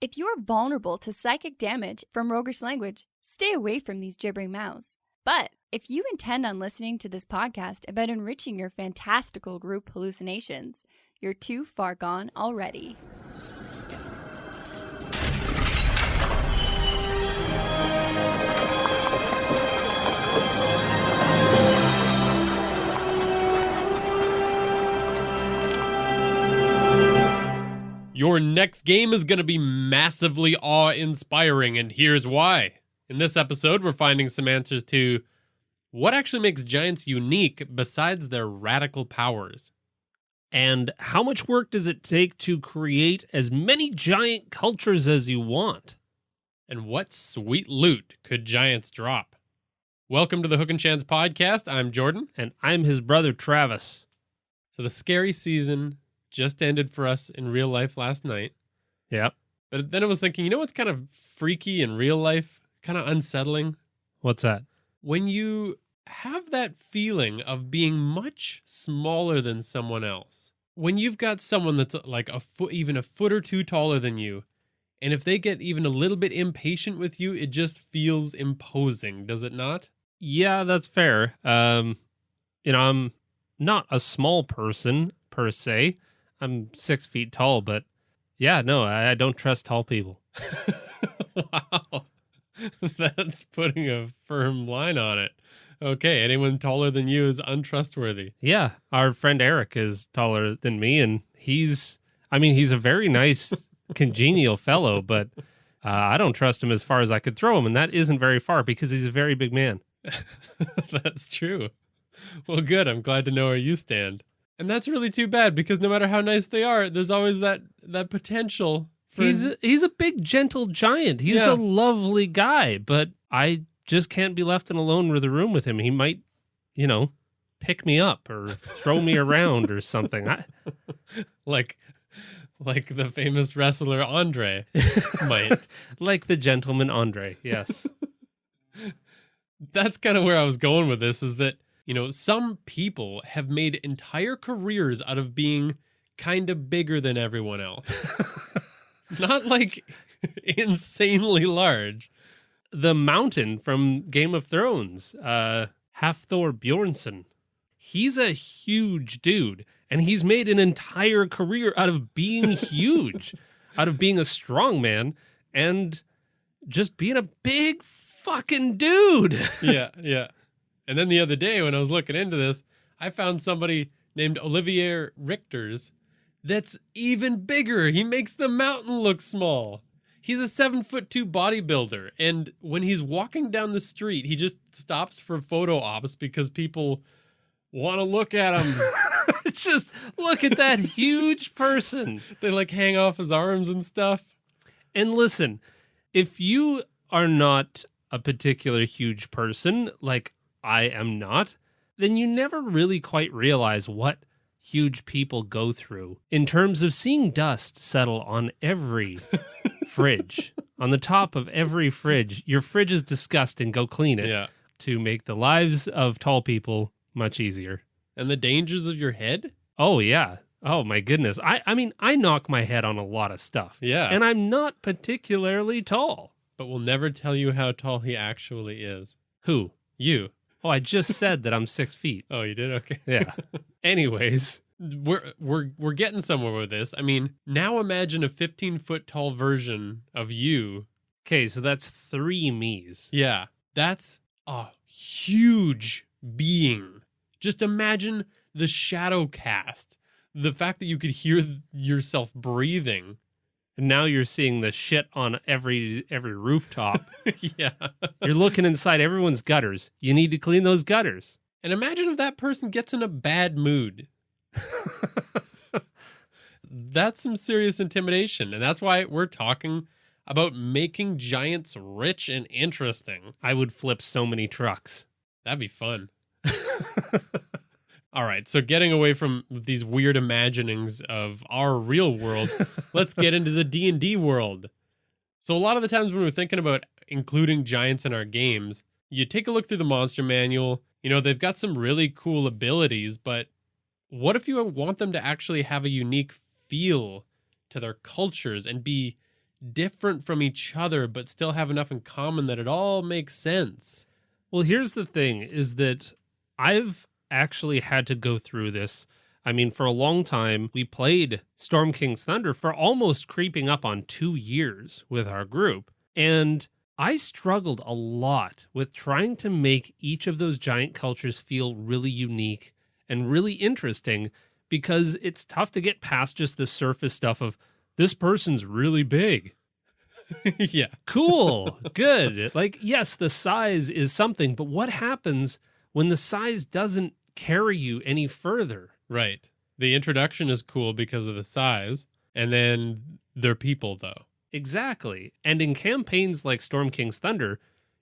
If you're vulnerable to psychic damage from roguish language, stay away from these gibbering mouths. But if you intend on listening to this podcast about enriching your fantastical group hallucinations, you're too far gone already. Your next game is going to be massively awe-inspiring, and here's why. In this episode, we're finding some answers to what actually makes giants unique besides their radical powers. And how much work does it take to create as many giant cultures as you want? And what sweet loot could giants drop? Welcome to the Hook&Chance podcast. I'm Jordan. And I'm his brother, Travis. So the scary season just ended for us in real life last night. Yep. But then I was thinking, you know what's kind of freaky in real life? Kind of unsettling? What's that? When you have that feeling of being much smaller than someone else. When you've got someone that's like a foot, even a foot or two taller than you, and if they get even a little bit impatient with you, it just feels imposing, does it not? Yeah, that's fair. I'm not a small person per se. I'm 6 feet tall, but yeah, no, I don't trust tall people. Wow. That's putting a firm line on it. Okay, anyone taller than you is untrustworthy. Yeah, our friend Eric is taller than me, and he's a very nice, congenial fellow, but I don't trust him as far as I could throw him, and that isn't very far because he's a very big man. That's true. Well, good. I'm glad to know where you stand. And that's really too bad because no matter how nice they are, there's always that potential. He's a big, gentle giant. He's a lovely guy, but I just can't be left alone with a room with him. He might, pick me up or throw me around or something. Like the famous wrestler Andre might. Like the gentleman Andre, yes. That's kind of where I was going with this, is that some people have made entire careers out of being kind of bigger than everyone else. Not like insanely large. The Mountain from Game of Thrones, Hafthor Bjornsson. He's a huge dude, and he's made an entire career out of being huge, out of being a strong man, and just being a big fucking dude. Yeah. And then the other day when I was looking into this, I found somebody named Olivier Richters that's even bigger. He makes the Mountain look small. He's a 7'2" bodybuilder. And when he's walking down the street, he just stops for photo ops because people want to look at him. Just look at that huge person. They hang off his arms and stuff. And listen, if you are not a particular huge person, like I am not, then you never really quite realize what huge people go through in terms of seeing dust settle on every fridge, on the top of every fridge. Your fridge is disgusting. Go clean it to make the lives of tall people much easier. And the dangers of your head? Oh, yeah. Oh, my goodness. I knock my head on a lot of stuff. Yeah. And I'm not particularly tall. But we'll never tell you how tall he actually is. Who? You. Oh, I just said that I'm 6 feet. Oh, you did? Okay. Yeah. Anyways. We're getting somewhere with this. I mean, now imagine a 15-foot tall version of you. Okay, so that's 3 me's. Yeah. That's a huge being. Just imagine the shadow cast. The fact that you could hear yourself breathing. And now you're seeing the shit on every rooftop. Yeah. You're looking inside everyone's gutters. You need to clean those gutters. And imagine if that person gets in a bad mood. That's some serious intimidation. And that's why we're talking about making giants rich and interesting. I would flip so many trucks. That'd be fun. All right, so getting away from these weird imaginings of our real world, let's get into the D&D world. So a lot of the times when we're thinking about including giants in our games, you take a look through the monster manual, they've got some really cool abilities, but what if you want them to actually have a unique feel to their cultures and be different from each other, but still have enough in common that it all makes sense. Well, here's the thing, is that I've actually had to go through this. I mean, for a long time, we played Storm King's Thunder for almost creeping up on 2 years with our group. And I struggled a lot with trying to make each of those giant cultures feel really unique and really interesting, because it's tough to get past just the surface stuff of, this person's really big. Yeah. Cool. Good. Like, yes, the size is something, but what happens when the size doesn't carry you any further? Right. The introduction is cool because of the size, and then they're people, though. Exactly. And in campaigns like Storm King's Thunder,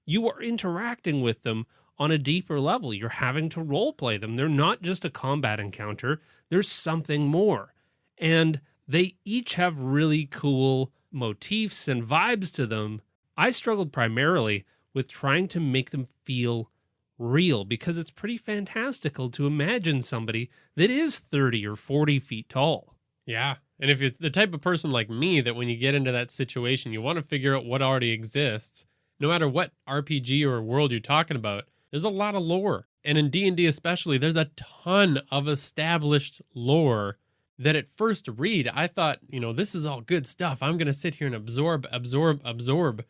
you are interacting with them on a deeper level. You're having to role play them. They're not just a combat encounter. There's something more. And they each have really cool motifs and vibes to them. I struggled primarily with trying to make them feel real, because it's pretty fantastical to imagine somebody that is 30 or 40 feet tall. Yeah. And if you're the type of person like me that when you get into that situation, you want to figure out what already exists, no matter what RPG or world you're talking about, there's a lot of lore. And in D&D especially, there's a ton of established lore that at first read, I thought, this is all good stuff. I'm going to sit here and absorb.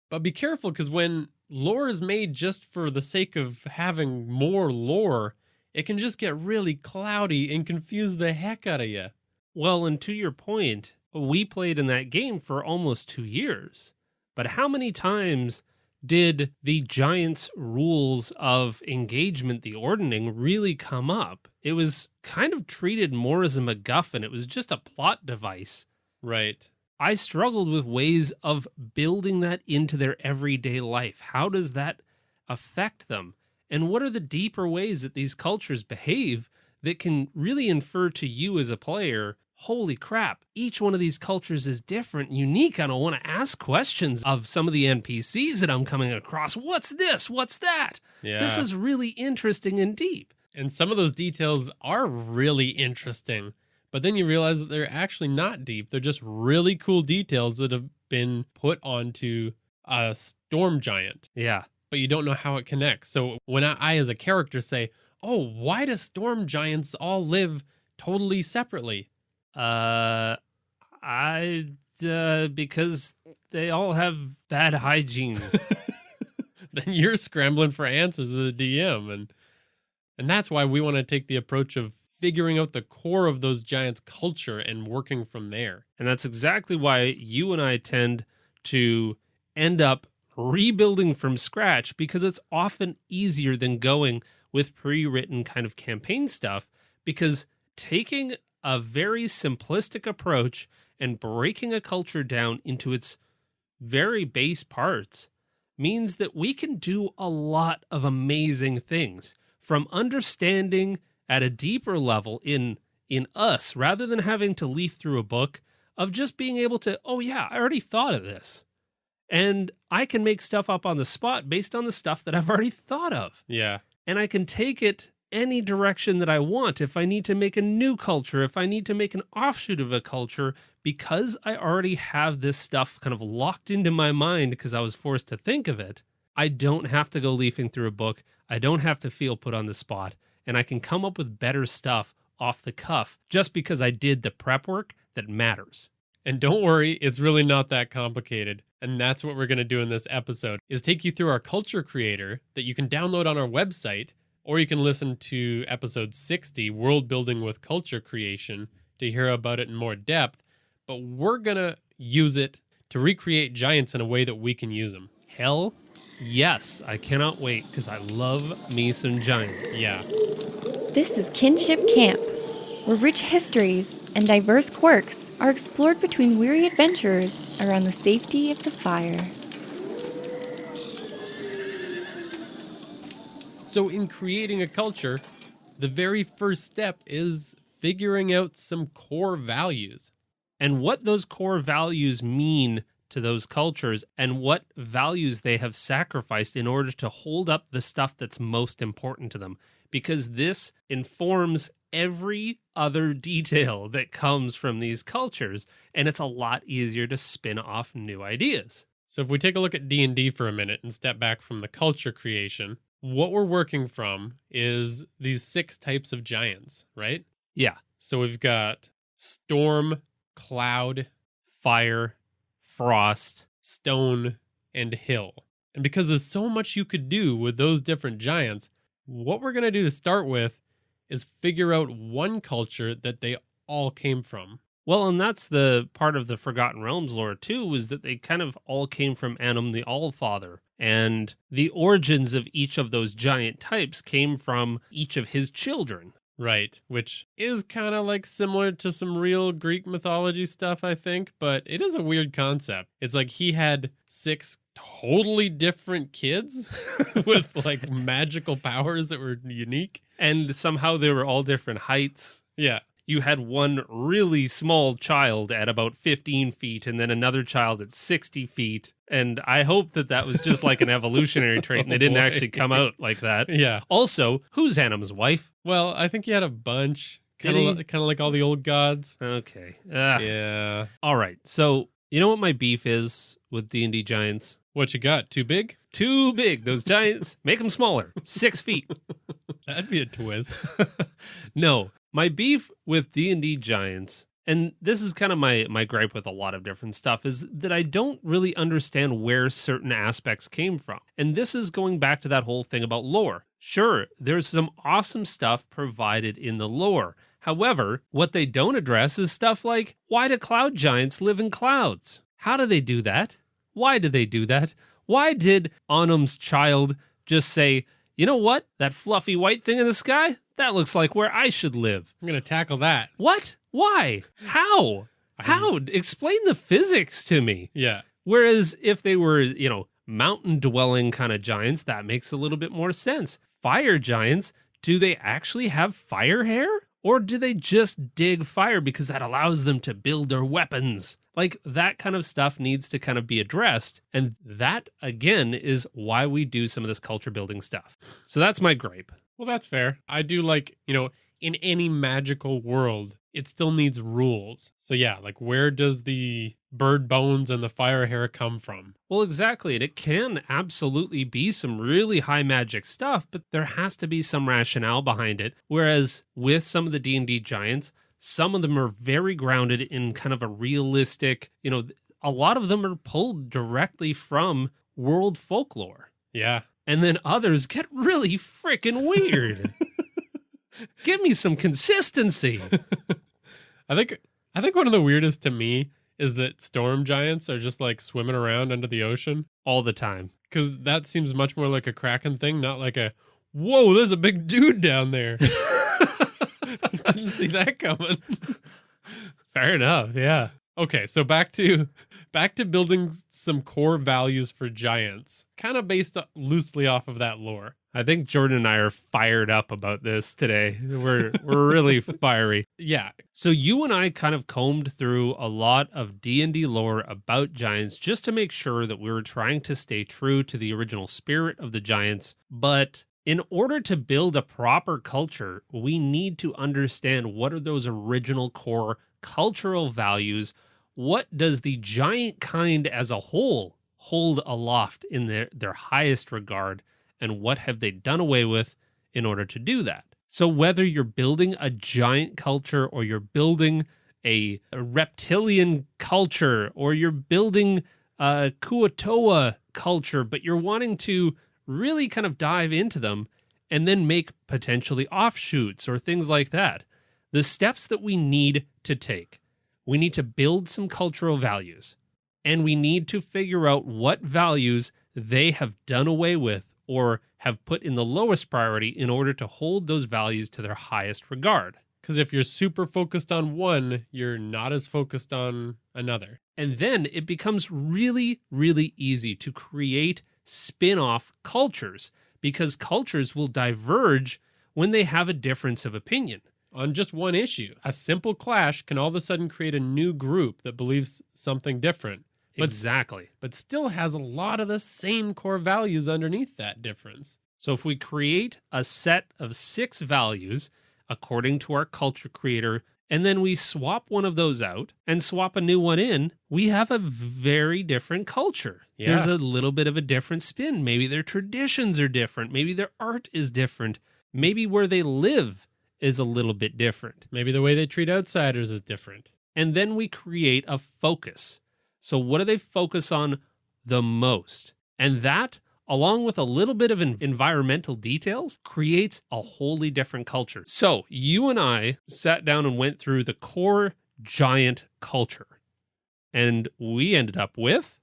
But be careful, because when lore is made just for the sake of having more lore, it can just get really cloudy and confuse the heck out of you. Well, and to your point, we played in that game for almost 2 years. But how many times did the Giants' rules of engagement, the ordning, really come up? It was kind of treated more as a MacGuffin. It was just a plot device. Right. I struggled with ways of building that into their everyday life. How does that affect them? And what are the deeper ways that these cultures behave that can really infer to you as a player, holy crap, each one of these cultures is different, unique. I don't want to ask questions of some of the NPCs that I'm coming across. What's this? What's that? Yeah. This is really interesting and deep. And some of those details are really interesting, but then you realize that they're actually not deep. They're just really cool details that have been put onto a storm giant. Yeah. But you don't know how it connects. So when I as a character say, oh, why do storm giants all live totally separately? Because they all have bad hygiene. Then you're scrambling for answers as a DM. And that's why we want to take the approach of figuring out the core of those giants' culture and working from there. And that's exactly why you and I tend to end up rebuilding from scratch, because it's often easier than going with pre-written kind of campaign stuff, because taking a very simplistic approach and breaking a culture down into its very base parts means that we can do a lot of amazing things, from understanding at a deeper level in us, rather than having to leaf through a book, of just being able to, oh yeah, I already thought of this. And I can make stuff up on the spot based on the stuff that I've already thought of. Yeah. And I can take it any direction that I want. If I need to make a new culture, if I need to make an offshoot of a culture, because I already have this stuff kind of locked into my mind because I was forced to think of it, I don't have to go leafing through a book. I don't have to feel put on the spot. And I can come up with better stuff off the cuff just because I did the prep work that matters. And don't worry, it's really not that complicated. And that's what we're going to do in this episode, is take you through our culture creator that you can download on our website, or you can listen to episode 60, World Building with Culture Creation, to hear about it in more depth. But we're going to use it to recreate giants in a way that we can use them. Hell yes, I cannot wait, because I love me some giants. Yeah. This is Kinship Camp, where rich histories and diverse quirks are explored between weary adventurers around the safety of the fire. So in creating a culture, the very first step is figuring out some core values. And what those core values mean to those cultures, and what values they have sacrificed in order to hold up the stuff that's most important to them. Because this informs every other detail that comes from these cultures, and it's a lot easier to spin off new ideas. So if we take a look at D&D for a minute and step back from the culture creation, what we're working from is these 6 types of giants, right? Yeah. So we've got storm, cloud, Fire, frost, stone, and hill. And because there's so much you could do with those different giants, what we're going to do to start with is figure out one culture that they all came from. Well, and that's the part of the Forgotten Realms lore, too, is that they kind of all came from Annam the Allfather. And the origins of each of those giant types came from each of his children. Right, which is kind of like similar to some real Greek mythology stuff, I think, but it is a weird concept. It's like he had 6 totally different kids with like magical powers that were unique. And somehow they were all different heights. Yeah. You had one really small child at about 15 feet and then another child at 60 feet. And I hope that that was just like an evolutionary trait and they didn't actually come out like that. Yeah. Also, who's Annam's wife? Well, I think he had a bunch, Did kind of like all the old gods. Okay. Yeah. All right. So, you know what my beef is with D&D giants? What you got? Too big? Too big. Those giants, make them smaller. 6 feet. That'd be a twist. No. My beef with D&D giants, and this is kind of my gripe with a lot of different stuff, is that I don't really understand where certain aspects came from. And this is going back to that whole thing about lore. Sure, there's some awesome stuff provided in the lore. However, what they don't address is stuff like, why do cloud giants live in clouds? How do they do that? Why do they do that? Why did Onum's child just say, you know what? That fluffy white thing in the sky? That looks like where I should live. I'm going to tackle that. What? Why? How? How? Explain the physics to me. Yeah. Whereas if they were, mountain-dwelling kind of giants, that makes a little bit more sense. Fire giants, do they actually have fire hair? Or do they just dig fire because that allows them to build their weapons? Like, that kind of stuff needs to kind of be addressed. And that, again, is why we do some of this culture building stuff. So that's my gripe. Well, that's fair. I do like, in any magical world, it still needs rules. So yeah, like where does the bird bones and the fire hair come from? Well, exactly. And it can absolutely be some really high magic stuff, but there has to be some rationale behind it. Whereas with some of the D&D giants, some of them are very grounded in kind of a realistic, a lot of them are pulled directly from world folklore. Yeah. And then others get really freaking weird. Give me some consistency. I think one of the weirdest to me is that storm giants are just like swimming around under the ocean All the time. because that seems much more like a Kraken thing, not like a, whoa, there's a big dude down there. Didn't see that coming. Fair enough, yeah. Okay, so back to building some core values for giants, kind of based loosely off of that lore. I think Jordan and I are fired up about this today. We're really fiery. Yeah. So you and I kind of combed through a lot of D&D lore about giants just to make sure that we were trying to stay true to the original spirit of the giants. But in order to build a proper culture, we need to understand what are those original core cultural values. What does the giant kind as a whole hold aloft in their highest regard? And what have they done away with in order to do that? So whether you're building a giant culture or you're building a reptilian culture or you're building a Kuo-toa culture, but you're wanting to really kind of dive into them and then make potentially offshoots or things like that, the steps that we need to take, we need to build some cultural values and we need to figure out what values they have done away with or have put in the lowest priority in order to hold those values to their highest regard. Because if you're super focused on one, you're not as focused on another. And then it becomes really, really easy to create spin-off cultures because cultures will diverge when they have a difference of opinion. On just one issue, a simple clash can all of a sudden create a new group that believes something different. Exactly. But still has a lot of the same core values underneath that difference. So if we create a set of 6 values according to our culture creator, and then we swap one of those out and swap a new one in, we have a very different culture. Yeah. There's a little bit of a different spin. Maybe their traditions are different. Maybe their art is different. Maybe where they live is a little bit different. Maybe the way they treat outsiders is different. And then we create a focus. So what do they focus on the most? And that, along with a little bit of environmental details, creates a wholly different culture. So you and I sat down and went through the core giant culture. And we ended up with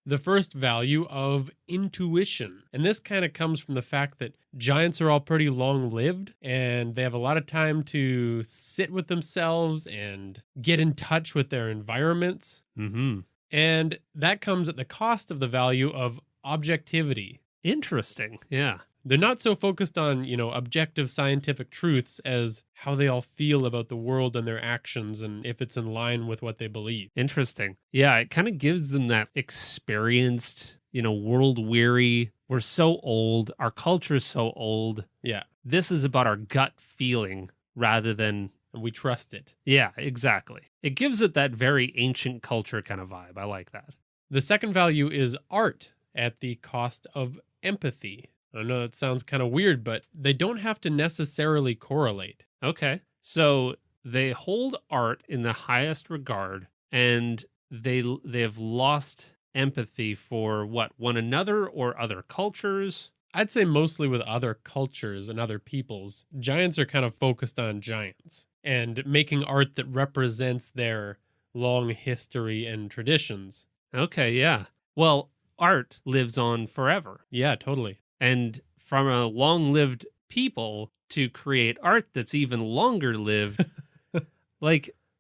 the first value of intuition. And this kind of comes from the fact that giants are all pretty long-lived and they have a lot of time to sit with themselves and get in touch with their environments. Mm-hmm. And that comes at the cost of the value of objectivity. Interesting. Yeah. They're not so focused on, objective scientific truths as how they all feel about the world and their actions and if it's in line with what they believe. Interesting. Yeah, it kind of gives them that experienced, world weary. We're so old. Our culture is so old. Yeah. This is about our gut feeling rather than... And we trust it. Yeah, exactly. It gives it that very ancient culture kind of vibe. I like that. The second value is art at the cost of empathy. I know that sounds kind of weird, but they don't have to necessarily correlate. Okay. So they hold art in the highest regard, and they have lost empathy for what, one another or other cultures? I'd say mostly with other cultures and other peoples. Giants are kind of focused on giants and making art that represents their long history and traditions. Okay, yeah. Well, art lives on forever. Yeah, totally. And from a long-lived people to create art that's even longer lived,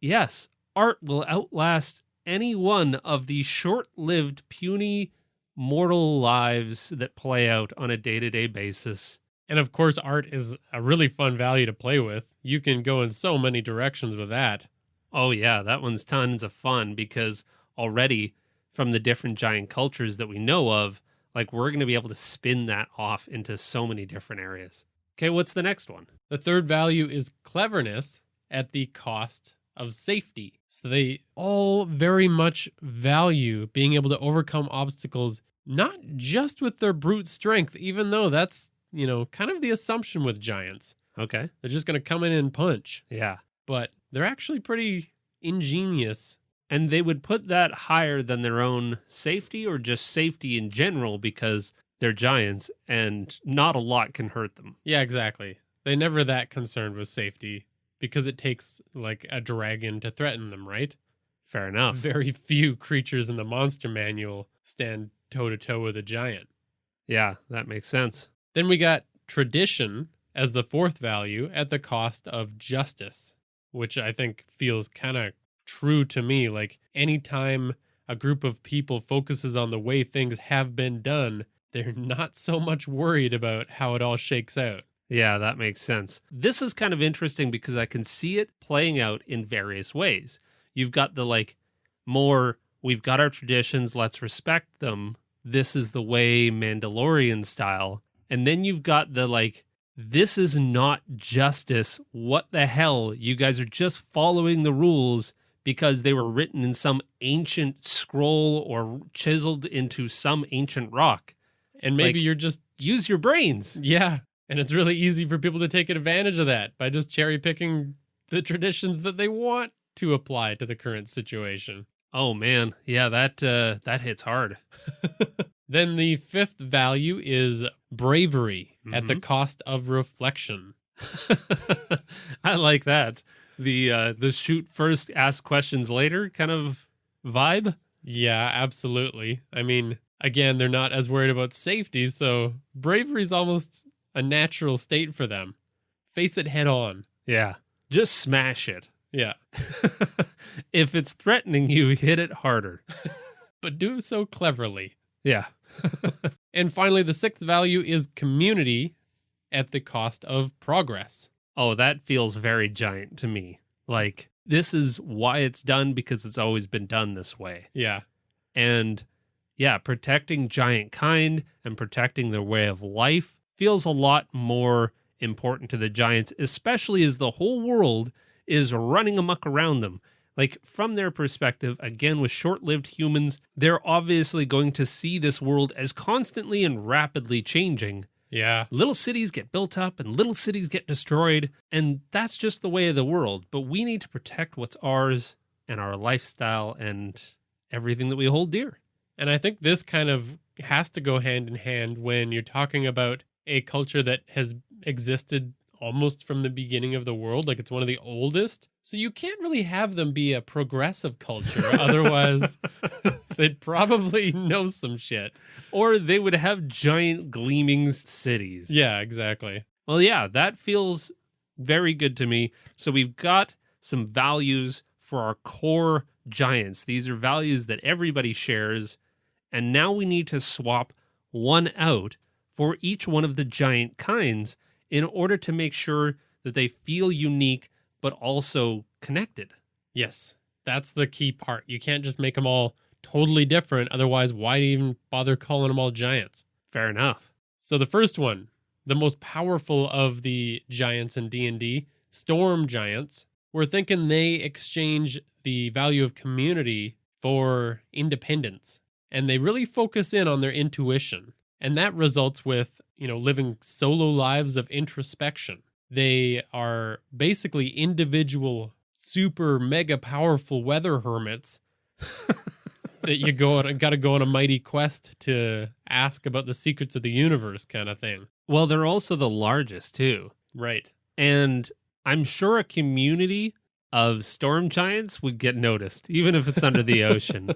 yes, art will outlast any one of these short-lived, puny, mortal lives that play out on a day-to-day basis. And of course, art is a really fun value to play with. You can go in so many directions with that. Oh yeah, that one's tons of fun because already from the different giant cultures that we know of, we're going to be able to spin that off into so many different areas. Okay, what's the next one? The third value is cleverness at the cost of safety. So they all very much value being able to overcome obstacles, not just with their brute strength, even though that's, kind of the assumption with giants. Okay. They're just going to come in and punch. Yeah. But they're actually pretty ingenious. And they would put that higher than their own safety or just safety in general because they're giants and not a lot can hurt them. Yeah, exactly. They're never that concerned with safety because it takes a dragon to threaten them, right? Fair enough. Very few creatures in the monster manual stand toe-to-toe with a giant. Yeah, that makes sense. Then we got tradition as the fourth value at the cost of justice, which I think feels kind of true to me. Anytime a group of people focuses on the way things have been done, they're not so much worried about how it all shakes out. Yeah, that makes sense. This is kind of interesting because I can see it playing out in various ways. You've got the more, we've got our traditions, let's respect them. This is the way, Mandalorian style. And then you've got the this is not justice. What the hell? You guys are just following the rules because they were written in some ancient scroll or chiseled into some ancient rock. And maybe you're just... Use your brains. Yeah. And it's really easy for people to take advantage of that by just cherry picking the traditions that they want to apply to the current situation. Oh, man. Yeah, that hits hard. Then the fifth value is bravery at the cost of reflection. I like that. The shoot first, ask questions later kind of vibe. Yeah, absolutely. I mean, again, they're not as worried about safety, so bravery is almost a natural state for them. Face it head on. Yeah. Just smash it. Yeah. If it's threatening you, hit it harder. But do so cleverly. Yeah. And finally, the sixth value is community at the cost of progress. Oh, that feels very giant to me. This is why it's done because it's always been done this way. Yeah. And yeah, protecting giant kind and protecting their way of life feels a lot more important to the giants, especially as the whole world is running amok around them. Like, from their perspective, again, with short-lived humans, they're obviously going to see this world as constantly and rapidly changing. Yeah. Little cities get built up and little cities get destroyed, and that's just the way of the world. But we need to protect what's ours and our lifestyle and everything that we hold dear. And I think this kind of has to go hand in hand when you're talking about a culture that has existed almost from the beginning of the world. Like, it's one of the oldest. So you can't really have them be a progressive culture. Otherwise, they'd probably know some shit. Or they would have giant gleaming cities. Yeah, exactly. Well, yeah, that feels very good to me. So we've got some values for our core giants. These are values that everybody shares. And now we need to swap one out for each one of the giant kinds in order to make sure that they feel unique, but also connected. Yes, that's the key part. You can't just make them all totally different. Otherwise, why even bother calling them all giants? Fair enough. So the first one, the most powerful of the giants in D&D, storm giants, we're thinking they exchange the value of community for independence. And they really focus in on their intuition. And that results with, living solo lives of introspection. They are basically individual, super mega powerful weather hermits that you got to go on a mighty quest to ask about the secrets of the universe kind of thing. Well, they're also the largest too. Right. And I'm sure a community of storm giants would get noticed, even if it's under the ocean.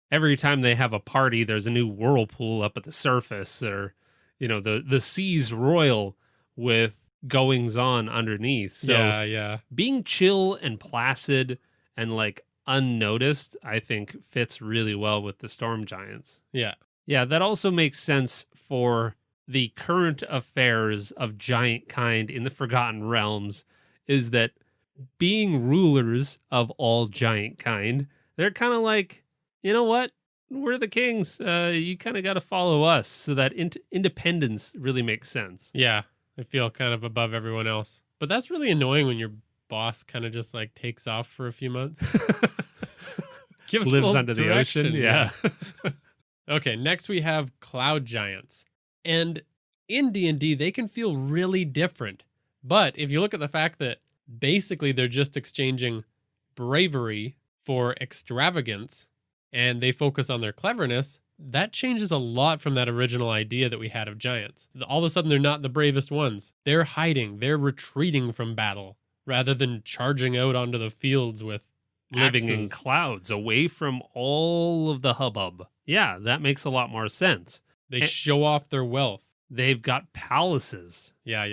Every time they have a party, there's a new whirlpool up at the surface, or, the seas roil with goings on underneath. So yeah. Being chill and placid and unnoticed, I think fits really well with the storm giants. Yeah. Yeah, that also makes sense for the current affairs of giant kind in the Forgotten Realms, is that being rulers of all giant kind, they're kind of like, you know what? We're the kings. You kind of got to follow us. So that independence really makes sense. Yeah. I feel kind of above everyone else. But that's really annoying when your boss kind of just takes off for a few months. Lives under the ocean. Yeah. Okay, next we have cloud giants. And in D&D, they can feel really different. But if you look at the fact that basically they're just exchanging bravery for extravagance, and they focus on their cleverness, that changes a lot from that original idea that we had of giants. All of a sudden, they're not the bravest ones. They're hiding. They're retreating from battle rather than charging out onto the fields with living in axes. clouds away from all of the hubbub. Yeah, that makes a lot more sense. They show off their wealth. They've got palaces. Yeah.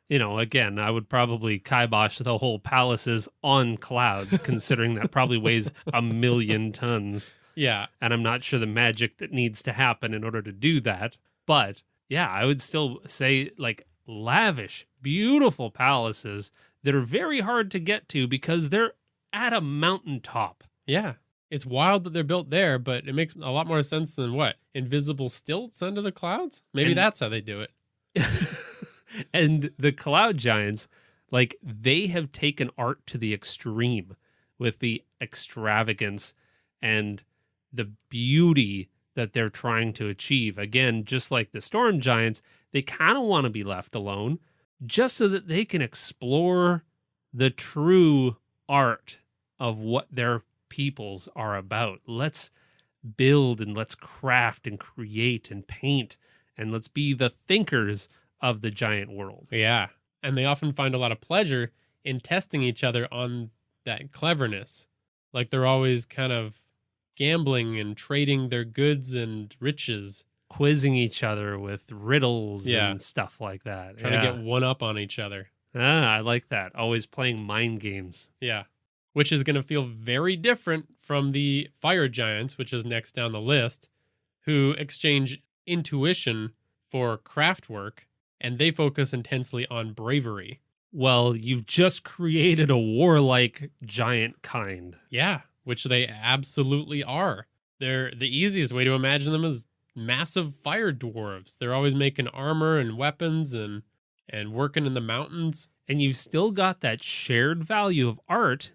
Again, I would probably kibosh the whole palaces on clouds, considering that probably weighs 1,000,000 tons. Yeah. And I'm not sure the magic that needs to happen in order to do that. But yeah, I would still say lavish, beautiful palaces that are very hard to get to because they're at a mountaintop. Yeah. It's wild that they're built there, but it makes a lot more sense than what? Invisible stilts under the clouds? Maybe that's how they do it. And the cloud giants, they have taken art to the extreme with the extravagance and the beauty that they're trying to achieve. Again, just like the storm giants, they kind of want to be left alone just so that they can explore the true art of what their peoples are about. Let's build and let's craft and create and paint, and let's be the thinkers of the giant world. Yeah. And they often find a lot of pleasure in testing each other on that cleverness. They're always kind of gambling and trading their goods and riches. Quizzing each other with riddles and stuff like that. Trying to get one up on each other. I like that. Always playing mind games. Yeah. Which is going to feel very different from the fire giants, which is next down the list, who exchange intuition for craft work, and they focus intensely on bravery. Well, you've just created a warlike giant kind. Yeah, which they absolutely are. They're the easiest way to imagine them as massive fire dwarves. They're always making armor and weapons, and and working in the mountains. And you've still got that shared value of art,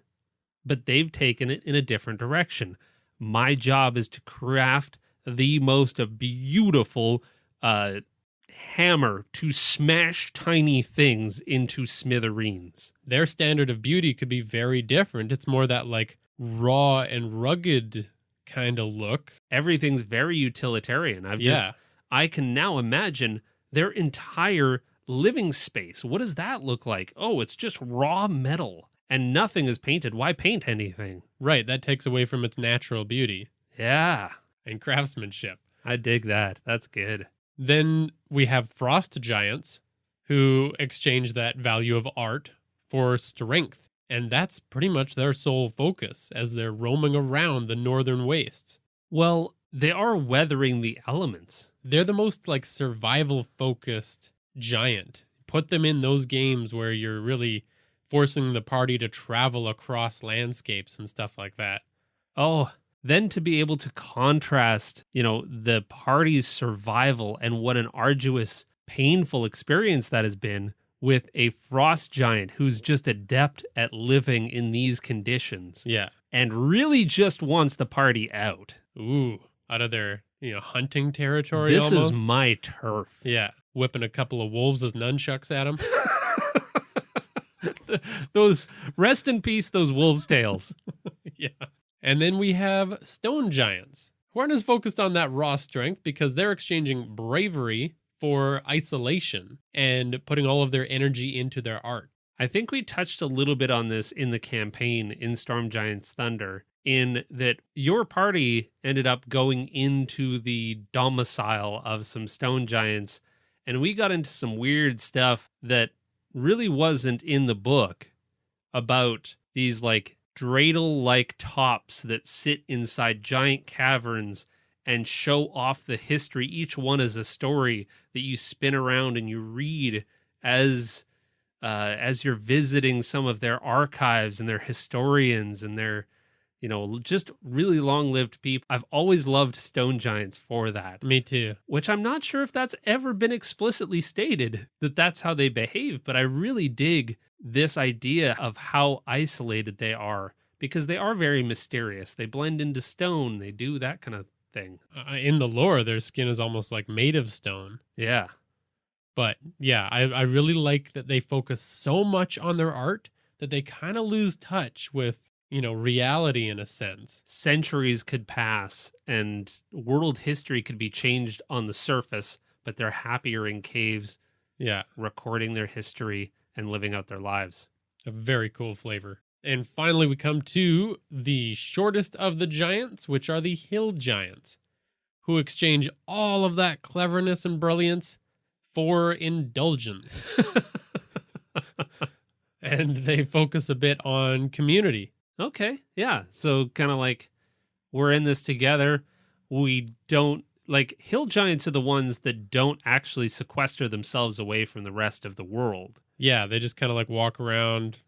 but they've taken it in a different direction. My job is to craft the most beautiful hammer to smash tiny things into smithereens. Their standard of beauty could be very different. It's more that like raw and rugged kind of look. Everything's very utilitarian. I can now imagine their entire living space. What does that look like? Oh, it's just raw metal and nothing is painted. Why paint anything? Right, that takes away from its natural beauty. Yeah. And craftsmanship. I dig that. That's good. Then we have frost giants who exchange that value of art for strength. And that's pretty much their sole focus as they're roaming around the northern wastes. Well, they are weathering the elements. They're the most like survival focused giant. Put them in those games where you're really forcing the party to travel across landscapes and stuff like that. Oh, then to be able to contrast, the party's survival and what an arduous, painful experience that has been with a frost giant who's just adept at living in these conditions. Yeah. And really just wants the party out. Ooh, out of their, hunting territory This almost. is my turf. Yeah. Whipping a couple of wolves as nunchucks at them. Those, rest in peace, those wolves' tails. Yeah. And then we have stone giants, who aren't as focused on that raw strength because they're exchanging bravery for isolation and putting all of their energy into their art. I think we touched a little bit on this in the campaign in Storm Giants Thunder, in that your party ended up going into the domicile of some stone giants, and we got into some weird stuff that really wasn't in the book about these like dreidel-like tops that sit inside giant caverns and show off the history. Each one is a story that you spin around and you read as you're visiting some of their archives and their historians and their, just really long-lived people. I've always loved stone giants for that. Me too. Which I'm not sure if that's ever been explicitly stated that that's how they behave, but I really dig this idea of how isolated they are because they are very mysterious. They blend into stone. They do that kind of thing. In the lore, their skin is almost like made of stone. Yeah. But yeah, I really like that they focus so much on their art that they kind of lose touch with, reality in a sense. Centuries could pass and world history could be changed on the surface, but they're happier in caves. Yeah. Recording their history and living out their lives. A very cool flavor. And finally, we come to the shortest of the giants, which are the hill giants, who exchange all of that cleverness and brilliance for indulgence. And they focus a bit on community. Okay, yeah. So kind of like we're in this together. We don't, like, hill giants are the ones that don't actually sequester themselves away from the rest of the world. Yeah, they just kind of like walk around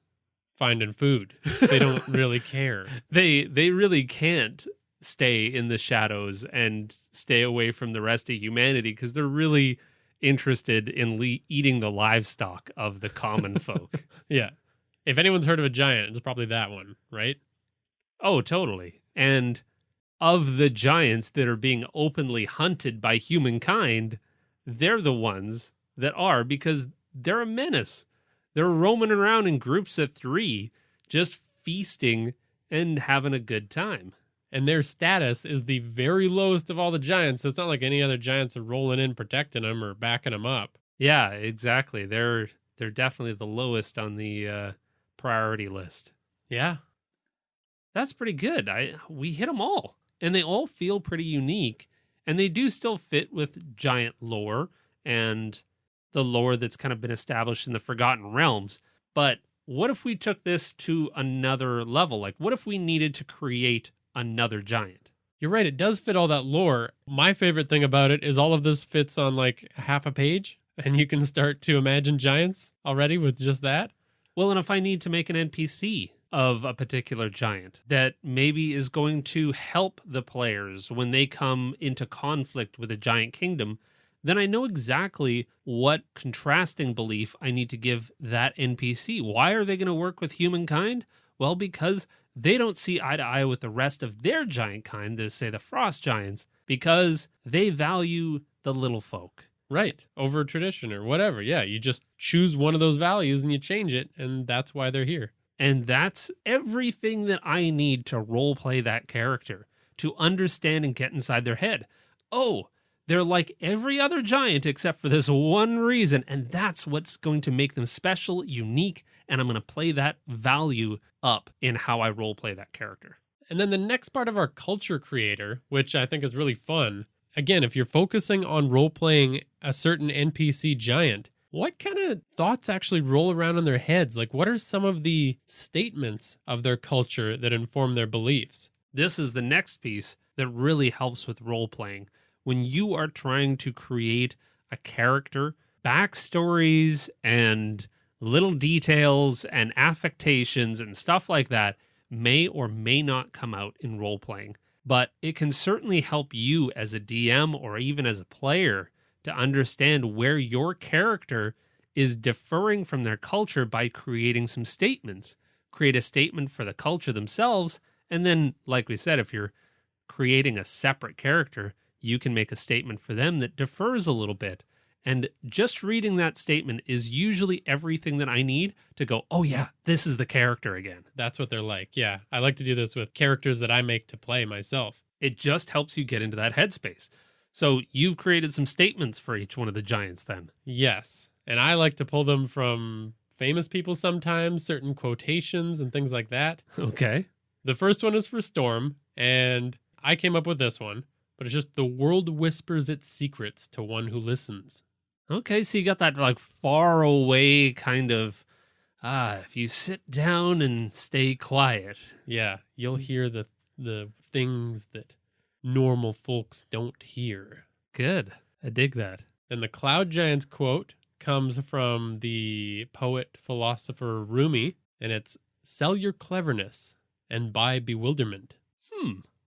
finding food. They don't really care. They really can't stay in the shadows and stay away from the rest of humanity because they're really interested in eating the livestock of the common folk. Yeah. If anyone's heard of a giant, it's probably that one, right? Oh, totally. And of the giants that are being openly hunted by humankind, they're the ones that are because they're a menace. They're roaming around in groups of 3, just feasting and having a good time. And their status is the very lowest of all the giants, so it's not like any other giants are rolling in protecting them or backing them up. Yeah, exactly. They're definitely the lowest on the priority list. Yeah. That's pretty good. We hit them all, and they all feel pretty unique, and they do still fit with giant lore and the lore that's kind of been established in the Forgotten Realms. But what if we took this to another level? Like, what if we needed to create another giant? You're right. It does fit all that lore. My favorite thing about it is all of this fits on like half a page, and you can start to imagine giants already with just that. Well, and if I need to make an NPC of a particular giant that maybe is going to help the players when they come into conflict with a giant kingdom, then I know exactly what contrasting belief I need to give that NPC. Why are they going to work with humankind? Well, because they don't see eye to eye with the rest of their giant kind, say the frost giants, because they value the little folk. Right. Over tradition or whatever. Yeah. You just choose one of those values and you change it, and that's why they're here. And that's everything that I need to roleplay that character, to understand and get inside their head. Oh, they're like every other giant except for this one reason, and that's what's going to make them special, unique, and I'm going to play that value up in how I roleplay that character. And then the next part of our culture creator, which I think is really fun, again, if you're focusing on role-playing a certain NPC giant, what kind of thoughts actually roll around in their heads? Like, what are some of the statements of their culture that inform their beliefs? This is the next piece that really helps with role-playing. When you are trying to create a character, backstories and little details and affectations and stuff like that may or may not come out in role-playing. But it can certainly help you as a DM or even as a player to understand where your character is differing from their culture by creating some statements. Create a statement for the culture themselves, and then, like we said, if you're creating a separate character, you can make a statement for them that differs a little bit. And just reading that statement is usually everything that I need to go, oh yeah, this is the character again. That's what they're like. Yeah. I like to do this with characters that I make to play myself. It just helps you get into that headspace. So you've created some statements for each one of the giants then. Yes. And I like to pull them from famous people sometimes, certain quotations and things like that. Okay. The first one is for Storm, and I came up with this one, but it's just the world whispers its secrets to one who listens. Okay, so you got that like far away kind of, if you sit down and stay quiet. Yeah, you'll hear the things that normal folks don't hear. Good. I dig that. Then the Cloud Giants quote comes from the poet philosopher Rumi, and it's, "Sell your cleverness and buy bewilderment."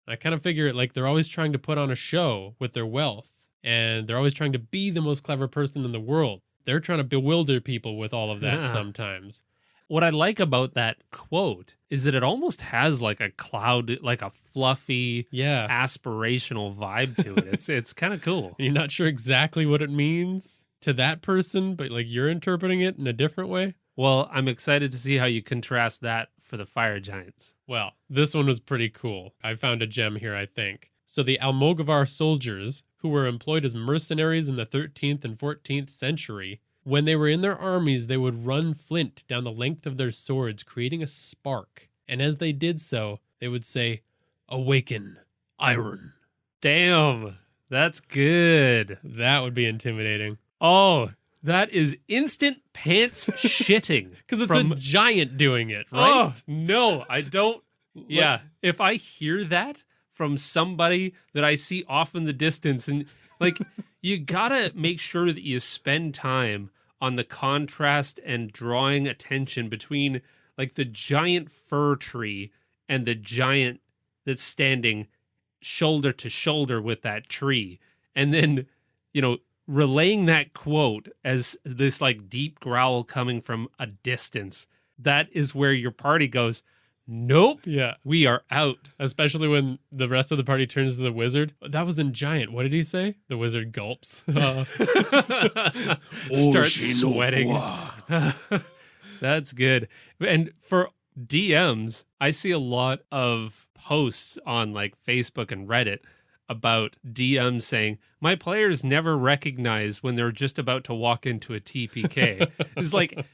I kind of figure it like they're always trying to put on a show with their wealth, and they're always trying to be the most clever person in the world. They're trying to bewilder people with all of that sometimes. What I like about that quote is that it almost has like a cloud, like a fluffy, aspirational vibe to it. It's kind of cool. You're not sure exactly what it means to that person, but like you're interpreting it in a different way. Well, I'm excited to see how you contrast that for the fire giants. Well, this one was pretty cool. I found a gem here, I think. So the Almogavar soldiers, who were employed as mercenaries in the 13th and 14th century, when they were in their armies, they would run flint down the length of their swords, creating a spark. And as they did so, they would say, "Awaken, iron." Damn, that's good. That would be intimidating. Oh, that is instant pants shitting. Because it's a giant doing it, right? Oh, no, I don't. Yeah, if I hear that from somebody that I see off in the distance, and like, you gotta make sure that you spend time on the contrast and drawing attention between like the giant fir tree and the giant that's standing shoulder to shoulder with that tree. And then, relaying that quote as this like deep growl coming from a distance. That is where your party goes, nope. Yeah. We are out. Especially when the rest of the party turns to the wizard. That was in giant. What did he say? The wizard gulps. Starts sweating. That's good. And for DMs, I see a lot of posts on like Facebook and Reddit about DMs saying, my players never recognize when they're just about to walk into a TPK. It's like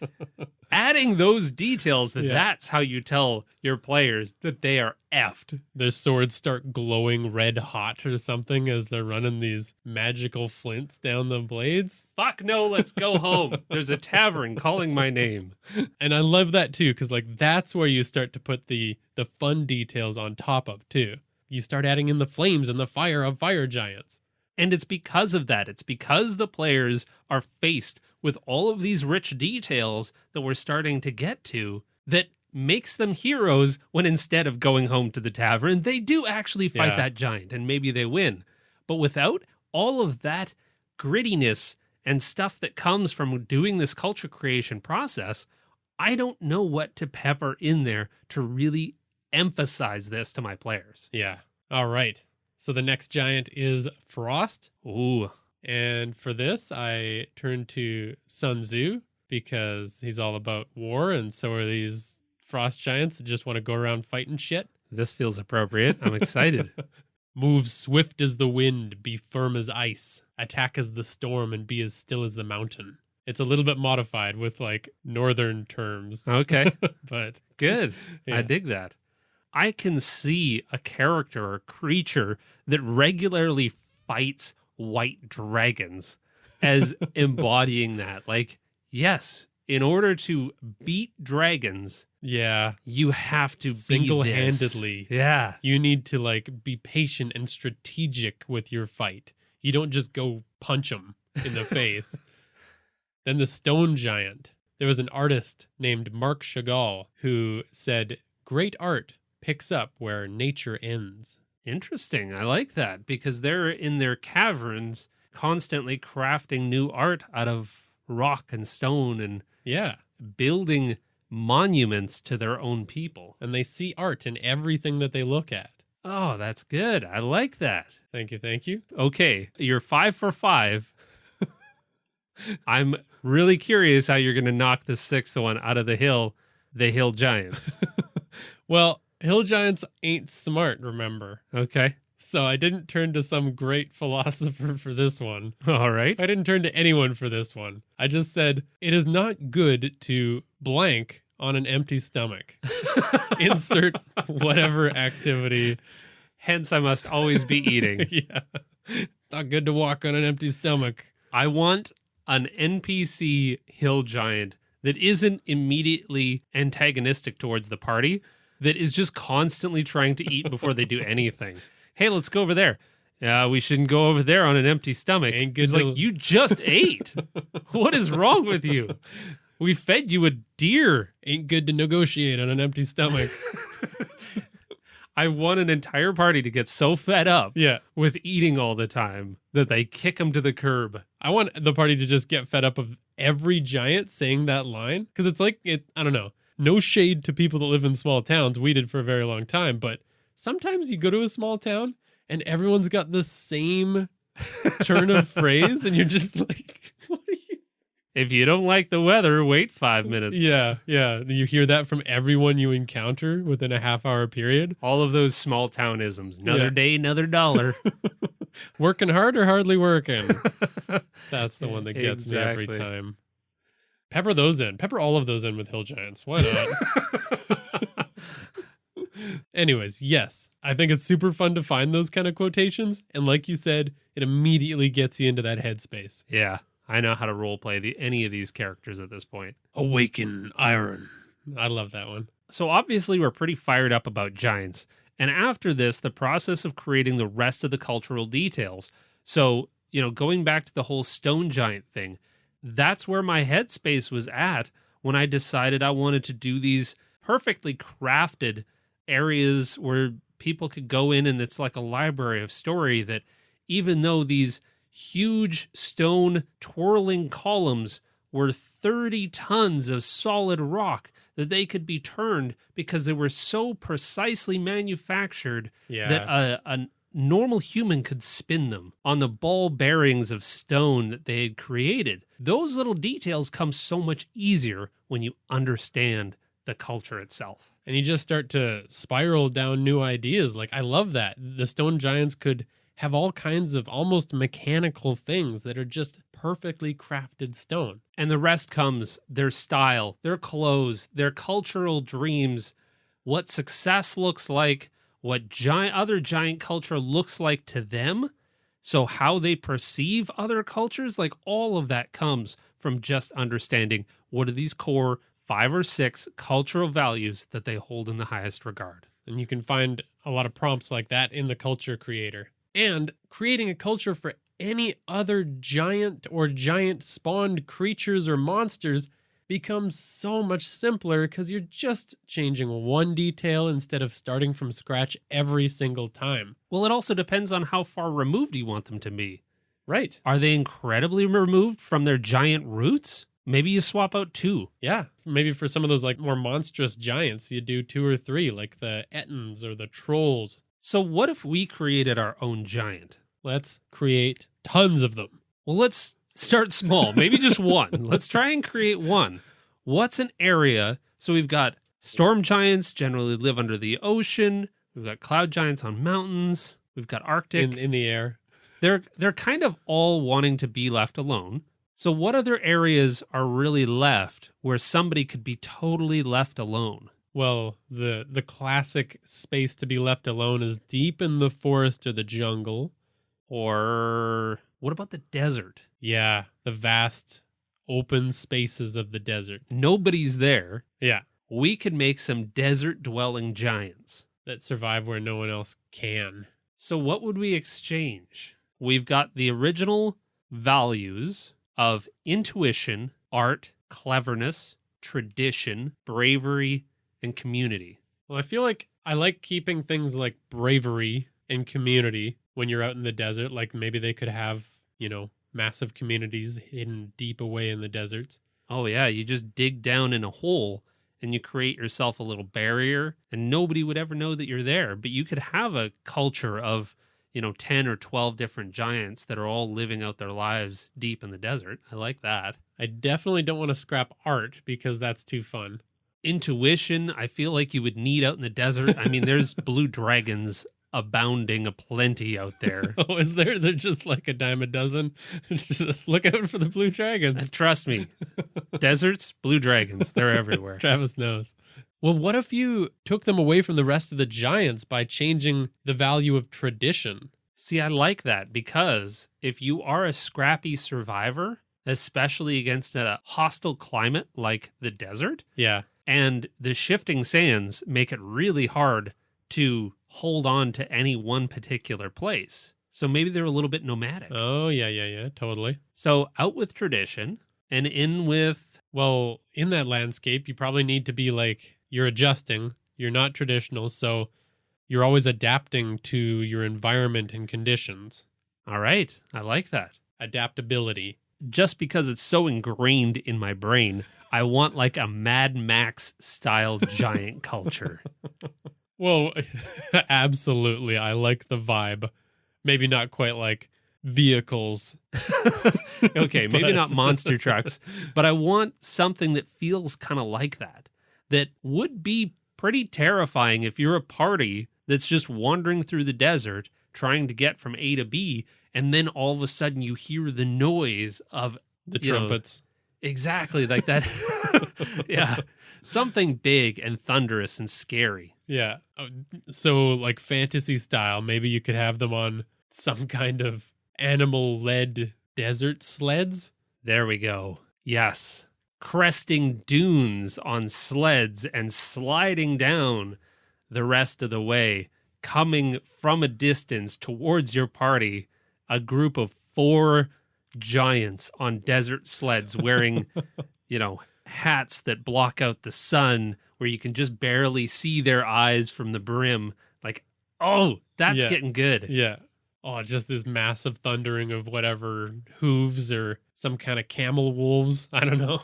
adding those details that's how you tell your players that they are effed. Their swords start glowing red hot or something as they're running these magical flints down the blades. Fuck no, let's go home. There's a tavern calling my name. And I love that too, because like that's where you start to put the fun details on top of too. You start adding in the flames and the fire of fire giants. And it's because of that. It's because the players are faced with all of these rich details that we're starting to get to that makes them heroes when instead of going home to the tavern, they do actually fight that giant and maybe they win. But without all of that grittiness and stuff that comes from doing this culture creation process, I don't know what to pepper in there to really emphasize this to my players. Yeah. All right. So the next giant is Frost. Ooh. And for this, I turned to Sun Tzu because he's all about war, and so are these frost giants that just want to go around fighting shit. This feels appropriate. I'm excited. Move swift as the wind, be firm as ice, attack as the storm, and be as still as the mountain. It's a little bit modified with like northern terms. Okay. But Good. Yeah. I dig that. I can see a character or creature that regularly fights white dragons as embodying that. Like, yes, in order to beat dragons, yeah, you have to single-handedly. Be this. Yeah. You need to like be patient and strategic with your fight. You don't just go punch them in the face. Then the stone giant. There was an artist named Marc Chagall who said, "Great art picks up where nature ends." Interesting. I like that because they're in their caverns constantly crafting new art out of rock and stone and Yeah. building monuments to their own people. And they see art in everything that they look at. Oh, that's good. I like that. Thank you. Thank you. Okay, you're 5 for 5. I'm really curious how you're going to knock the sixth one out of the hill giants. Well, hill giants ain't smart, remember? Okay. So I didn't turn to some great philosopher for this one. All right. I didn't turn to anyone for this one. I just said, it is not good to blank on an empty stomach. Insert whatever activity. Hence, I must always be eating. Yeah. Not good to walk on an empty stomach. I want an NPC hill giant that isn't immediately antagonistic towards the party, that is just constantly trying to eat before they do anything. Hey, let's go over there. We shouldn't go over there on an empty stomach. Ain't good It's to- like, you just ate. What is wrong with you? We fed you a deer. Ain't good to negotiate on an empty stomach. I want an entire party to get so fed up Yeah. with eating all the time that they kick them to the curb. I want the party to just get fed up of every giant saying that line. Because it's like, I don't know, no shade to people that live in small towns. We did for a very long time. But sometimes you go to a small town and everyone's got the same turn of phrase. And you're just like, what are you? If you don't like the weather, wait 5 minutes. Yeah. You hear that from everyone you encounter within a half-hour period. All of those small town isms. Another Yeah. day, another dollar. Working hard or hardly working? That's the one that gets me every Exactly. time. Pepper those in. Pepper all of those in with hill giants. Why not? Anyways, yes, I think it's super fun to find those kind of quotations. And like you said, it immediately gets you into that headspace. Yeah, I know how to roleplay any of these characters at this point. Awaken iron. I love that one. So obviously we're pretty fired up about giants. And after this, the process of creating the rest of the cultural details. So, going back to the whole stone giant thing, that's where my headspace was at when I decided I wanted to do these perfectly crafted areas where people could go in and it's like a library of story that even though these huge stone twirling columns were 30 tons of solid rock, that they could be turned because they were so precisely manufactured that a normal human could spin them on the ball bearings of stone that they had created. Those little details come so much easier when you understand the culture itself. And you just start to spiral down new ideas. Like, I love that. The stone giants could have all kinds of almost mechanical things that are just perfectly crafted stone. And the rest comes their style, their clothes, their cultural dreams, what success looks like, what other giant culture looks like to them. So how they perceive other cultures, like all of that comes from just understanding what are these core 5 or 6 cultural values that they hold in the highest regard. And you can find a lot of prompts like that in the culture creator. And creating a culture for any other giant or giant spawned creatures or monsters becomes so much simpler because you're just changing one detail instead of starting from scratch every single time. Well, it also depends on how far removed you want them to be. Right. Are they incredibly removed from their giant roots? Maybe you swap out 2. Yeah. Maybe for some of those like more monstrous giants, you do 2 or 3, like the Ettins or the trolls. So what if we created our own giant? Let's create tons of them. Well, let's start small. Maybe just one. Let's try and create one. What's an area? So we've got storm giants generally live under the ocean. We've got cloud giants on mountains. We've got Arctic. In the air. They're kind of all wanting to be left alone. So what other areas are really left where somebody could be totally left alone? Well, the classic space to be left alone is deep in the forest or the jungle. Or what about the desert? Yeah, the vast open spaces of the desert. Nobody's there. Yeah, We could make some desert-dwelling giants. that survive where no one else can. So what would we exchange? We've got the original values of intuition, art, cleverness, tradition, bravery, and community. Well, I feel like I like keeping things like bravery and community when you're out in the desert. Like maybe they could have, massive communities hidden deep away in the deserts. Oh yeah, you just dig down in a hole and you create yourself a little barrier and nobody would ever know that you're there. But you could have a culture of, 10 or 12 different giants that are all living out their lives deep in the desert. I like that. I definitely don't want to scrap art because that's too fun. Intuition, I feel like you would need out in the desert. I mean, there's blue dragons abounding aplenty out there. Oh, is there? They're just like a dime a dozen. Just look out for the blue dragons. Trust me, deserts, blue dragons, they're everywhere. Travis knows. Well, what if you took them away from the rest of the giants by changing the value of tradition? See, I like that because if you are a scrappy survivor, especially against a hostile climate like the desert, Yeah. and the shifting sands make it really hard to hold on to any one particular place. So maybe they're a little bit nomadic. Oh, yeah, totally. So out with tradition and in with... Well, in that landscape, you probably need to be like, you're adjusting, you're not traditional, so you're always adapting to your environment and conditions. All right, I like that. Adaptability. Just because it's so ingrained in my brain, I want like a Mad Max style giant culture. Well, absolutely. I like the vibe. Maybe not quite like vehicles. Okay, maybe But- not monster trucks, but I want something that feels kind of like that would be pretty terrifying if you're a party that's just wandering through the desert trying to get from A to B, and then all of a sudden you hear the noise of The trumpets. Exactly, like that. Yeah, something big and thunderous and scary. Yeah. So, like fantasy style, maybe you could have them on some kind of animal-led desert sleds. There we go. Yes. Cresting dunes on sleds and sliding down the rest of the way, coming from a distance towards your party, a group of 4 giants on desert sleds wearing, hats that block out the sun where you can just barely see their eyes from the brim. Like, oh, that's Yeah. getting good. Yeah. Oh, just this massive thundering of whatever hooves or some kind of camel wolves. I don't know.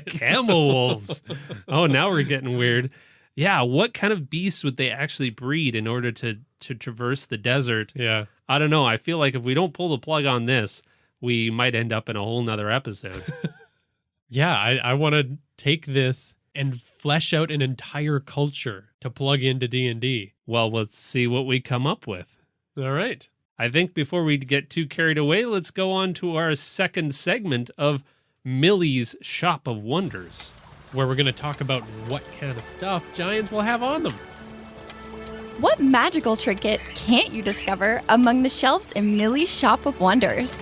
Camel wolves. Oh, now we're getting weird. Yeah, what kind of beasts would they actually breed in order to traverse the desert? Yeah. I don't know. I feel like if we don't pull the plug on this, we might end up in a whole nother episode. Yeah, I want to take this and flesh out an entire culture to plug into D&D. Well, let's see what we come up with. All right. I think before we get too carried away, let's go on to our second segment of Millie's Shop of Wonders. Where we're going to talk about what kind of stuff giants will have on them. What magical trinket can't you discover among the shelves in Millie's Shop of Wonders?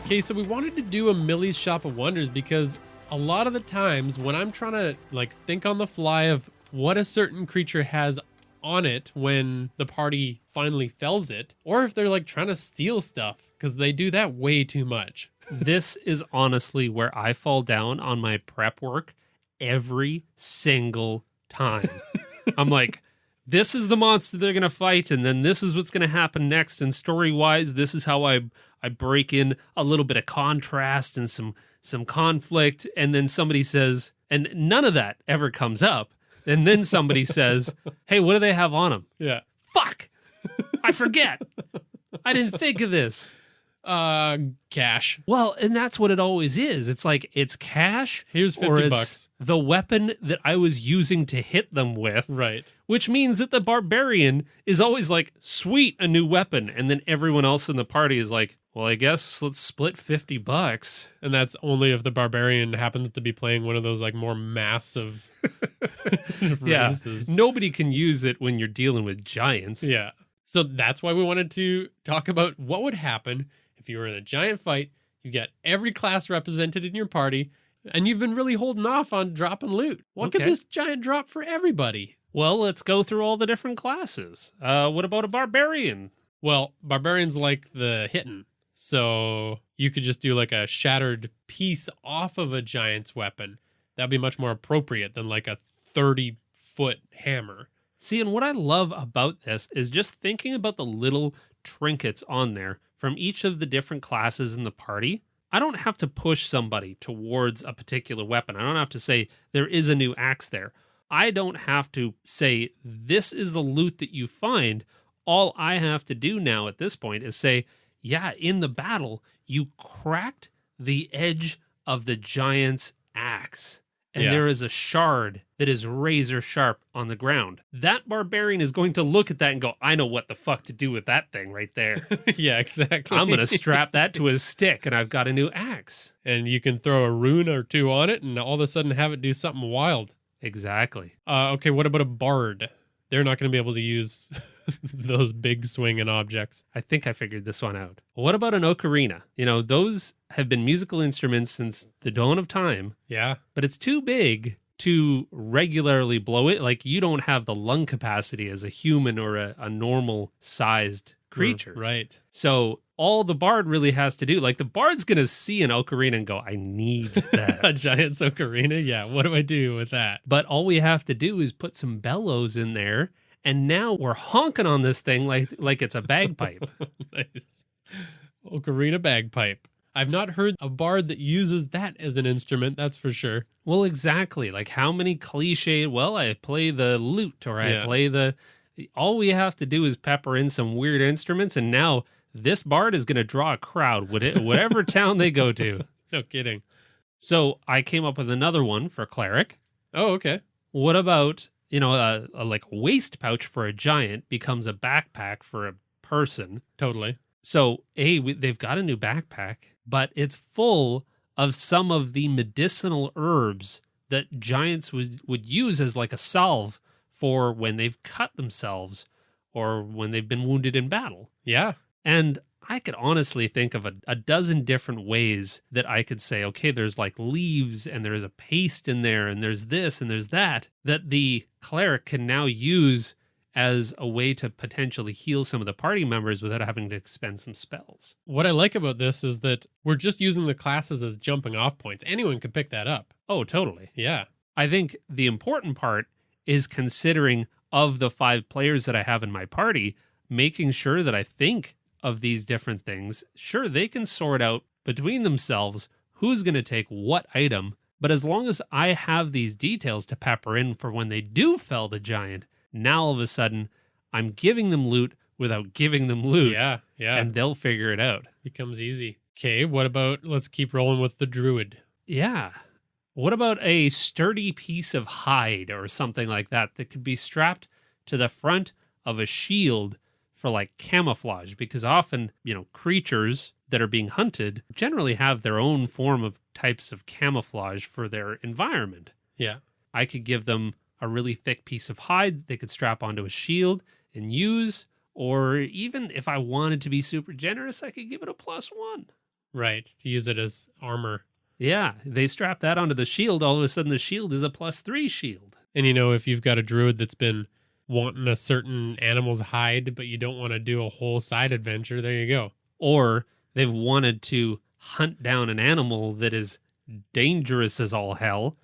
Okay, so we wanted to do a Millie's Shop of Wonders because a lot of the times when I'm trying to think on the fly of what a certain creature has on it when the party finally fells it, or if they're trying to steal stuff, because they do that way too much. This is honestly where I fall down on my prep work every single time. I'm like, this is the monster they're going to fight, and then this is what's going to happen next. And story-wise, this is how I break in a little bit of contrast and some conflict. And then somebody says, and none of that ever comes up. And then somebody says, hey, what do they have on them? Yeah. Fuck! I forget. I didn't think of this. Cash. Well, and that's what it always is. It's like, it's cash. Here's $50. The weapon that I was using to hit them with. Right. Which means that the barbarian is always like, sweet, a new weapon. And then everyone else in the party is like, well, I guess let's split $50. And that's only if the barbarian happens to be playing one of those like more massive races. Yeah. Nobody can use it when you're dealing with giants. Yeah. So that's why we wanted to talk about what would happen if you were in a giant fight. You got every class represented in your party, and you've been really holding off on dropping loot. What could this giant drop for everybody? Well, let's go through all the different classes. What about a barbarian? Well, barbarians like the hitting. So you could just do like a shattered piece off of a giant's weapon. That'd be much more appropriate than like a 30-foot hammer. See, and what I love about this is just thinking about the little trinkets on there from each of the different classes in the party. I don't have to push somebody towards a particular weapon. I don't have to say there is a new axe there. I don't have to say this is the loot that you find. All I have to do now at this point is say, yeah, in the battle, you cracked the edge of the giant's axe. And there is a shard that is razor sharp on the ground. That barbarian is going to look at that and go, I know what the fuck to do with that thing right there. Yeah, exactly. I'm going to strap that to his stick and I've got a new axe. And you can throw a rune or two on it and all of a sudden have it do something wild. Exactly. Okay, what about a bard? They're not going to be able to use those big swinging objects. I think I figured this one out. What about an ocarina? You know, those have been musical instruments since the dawn of time. Yeah. But it's too big to regularly blow it. Like, you don't have the lung capacity as a human or a normal sized creature. Right. So all the bard really has to do, like, the bard's going to see an ocarina and go, I need that. A giant ocarina? Yeah, what do I do with that? But all we have to do is put some bellows in there, and now we're honking on this thing like it's a bagpipe. Nice. Ocarina bagpipe. I've not heard a bard that uses that as an instrument, that's for sure. Well, exactly. Like, how many cliche, well, I play the lute, or I play the... All we have to do is pepper in some weird instruments, and now this bard is going to draw a crowd, whatever town they go to. No kidding. So I came up with another one for cleric. Oh, okay. What about, you know, a waist pouch for a giant becomes a backpack for a person? Totally. So, they've got a new backpack, but it's full of some of the medicinal herbs that giants would use as like a salve for when they've cut themselves or when they've been wounded in battle. Yeah. And I could honestly think of a dozen different ways that I could say, okay, there's like leaves and there's a paste in there and there's this and there's that the cleric can now use as a way to potentially heal some of the party members without having to expend some spells. What I like about this is that we're just using the classes as jumping off points. Anyone can pick that up. Oh, totally. Yeah. I think the important part is considering of the 5 players that I have in my party, making sure that I think of these different things. Sure, they can sort out between themselves who's going to take what item, but as long as I have these details to pepper in for when they do fell the giant, now all of a sudden I'm giving them loot without giving them loot. Yeah. And they'll figure it out. Becomes easy. Okay, what about, let's keep rolling with the druid. Yeah. What about a sturdy piece of hide or something like that could be strapped to the front of a shield for like camouflage? Because often, you know, creatures that are being hunted generally have their own form of types of camouflage for their environment. Yeah. I could give them a really thick piece of hide they could strap onto a shield and use, or even if I wanted to be super generous, I could give it a +1. Right, to use it as armor. Yeah, they strap that onto the shield, all of a sudden the shield is a +3 shield. And you know, if you've got a druid that's been wanting a certain animal's hide, but you don't want to do a whole side adventure, there you go. Or they've wanted to hunt down an animal that is dangerous as all hell.